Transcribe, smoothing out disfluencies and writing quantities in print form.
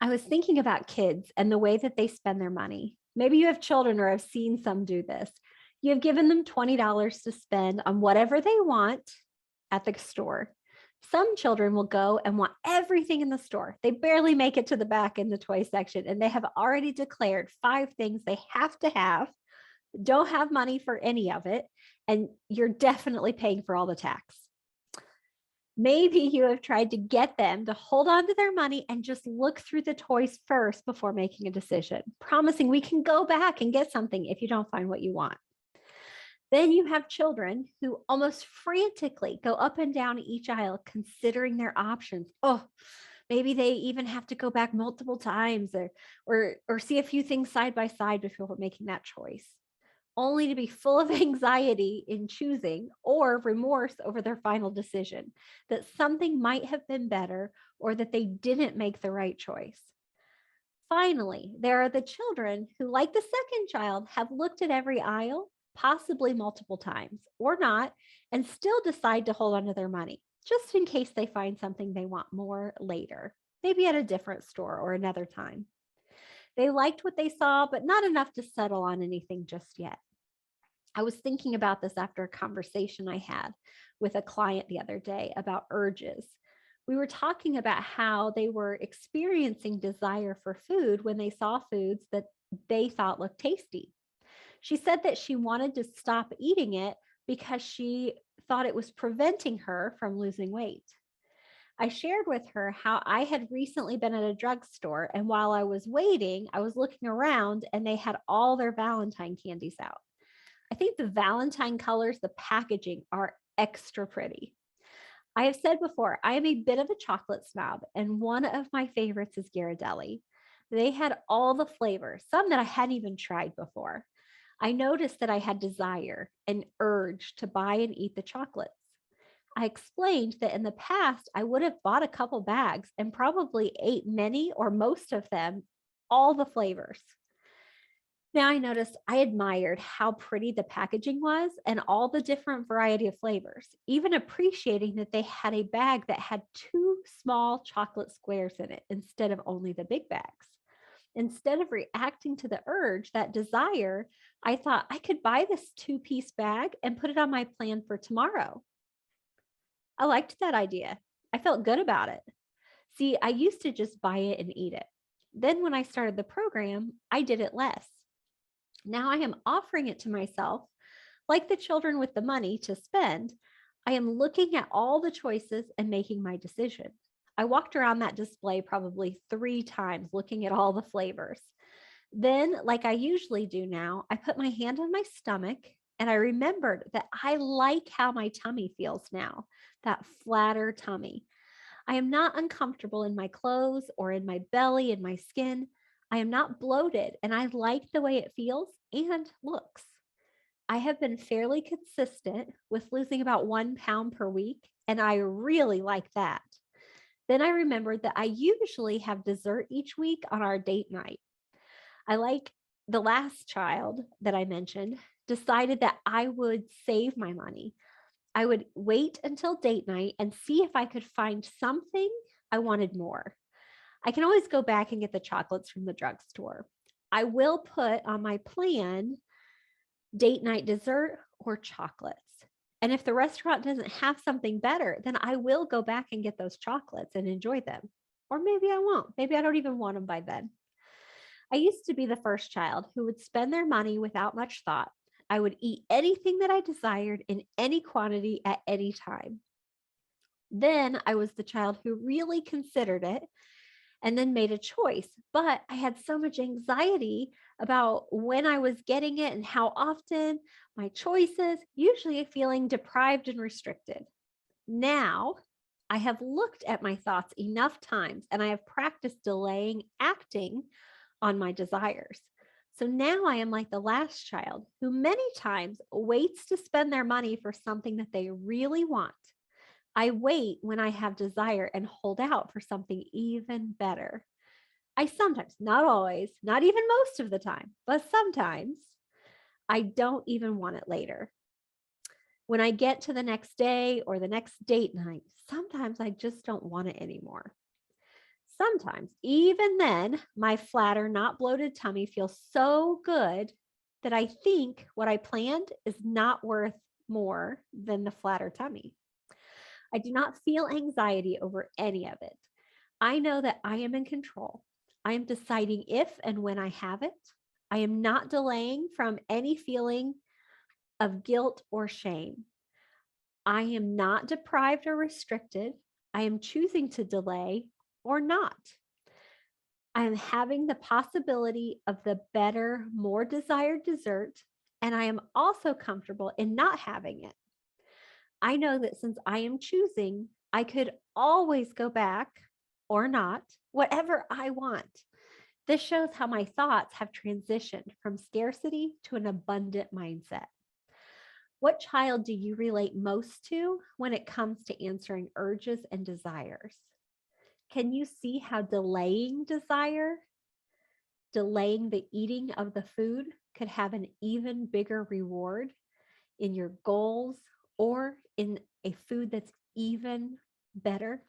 I was thinking about kids and the way that they spend their money. Maybe you have children or have seen some do this. You have given them $20 to spend on whatever they want at the store. Some children will go and want everything in the store. They barely make it to the back in the toy section, and they have already declared 5 things they have, don't have money for any of it, and you're definitely paying for all the tax. Maybe you have tried to get them to hold on to their money and just look through the toys first before making a decision, promising we can go back and get something if you don't find what you want. Then you have children who almost frantically go up and down each aisle considering their options. Oh, maybe they even have to go back multiple times or see a few things side by side before making that choice, only to be full of anxiety in choosing or remorse over their final decision, that something might have been better or that they didn't make the right choice. Finally, there are the children who, like the second child, have looked at every aisle, possibly multiple times or not, and still decide to hold on to their money, just in case they find something they want more later, maybe at a different store or another time. They liked what they saw, but not enough to settle on anything just yet. I was thinking about this after a conversation I had with a client the other day about urges. We were talking about how they were experiencing desire for food when they saw foods that they thought looked tasty. She said that she wanted to stop eating it because she thought it was preventing her from losing weight. I shared with her how I had recently been at a drugstore, and while I was waiting, I was looking around and they had all their Valentine candies out. I think the Valentine colors, the packaging are extra pretty. I have said before, I am a bit of a chocolate snob, and one of my favorites is Ghirardelli. They had all the flavors, some that I hadn't even tried before. I noticed that I had desire and urge to buy and eat the chocolates. I explained that in the past, I would have bought a couple bags and probably ate many or most of them, all the flavors. Now I noticed I admired how pretty the packaging was and all the different variety of flavors, even appreciating that they had a bag that had two small chocolate squares in it instead of only the big bags. Instead of reacting to the urge, that desire, I thought I could buy this two-piece bag and put it on my plan for tomorrow. I liked that idea. I felt good about it. See, I used to just buy it and eat it. Then when I started the program, I did it less. Now I am offering it to myself, like the children with the money to spend. I am looking at all the choices and making my decision. I walked around that display probably 3 times looking at all the flavors. Then, like I usually do now, I put my hand on my stomach and I remembered that I like how my tummy feels now, that flatter tummy. I am not uncomfortable in my clothes or in my belly and my skin. I am not bloated and I like the way it feels and looks. I have been fairly consistent with losing about 1 pound per week, and I really like that. Then I remembered that I usually have dessert each week on our date night. I like the last child that I mentioned decided that I would save my money. I would wait until date night and see if I could find something I wanted more. I can always go back and get the chocolates from the drugstore. I will put on my plan date night dessert or chocolates. And if the restaurant doesn't have something better, then I will go back and get those chocolates and enjoy them. Or maybe I won't. Maybe I don't even want them by then. I used to be the first child who would spend their money without much thought. I would eat anything that I desired in any quantity at any time. Then I was the child who really considered it and then made a choice. But I had so much anxiety about when I was getting it and how often, my choices, usually feeling deprived and restricted. Now I have looked at my thoughts enough times and I have practiced delaying acting on my desires. So now I am like the last child who many times waits to spend their money for something that they really want. I wait when I have desire and hold out for something even better. I sometimes, not always, not even most of the time, but sometimes I don't even want it later. When I get to the next day or the next date night, sometimes I just don't want it anymore. Sometimes, even then, my flatter, not bloated tummy feels so good that I think what I planned is not worth more than the flatter tummy. I do not feel anxiety over any of it. I know that I am in control. I am deciding if and when I have it. I am not delaying from any feeling of guilt or shame. I am not deprived or restricted. I am choosing to delay or not. I am having the possibility of the better, more desired dessert, and I am also comfortable in not having it. I know that since I am choosing, I could always go back or not, whatever I want. This shows how my thoughts have transitioned from scarcity to an abundant mindset. What child do you relate most to when it comes to answering urges and desires? Can you see how delaying desire, delaying the eating of the food, could have an even bigger reward in your goals or in a food that's even better?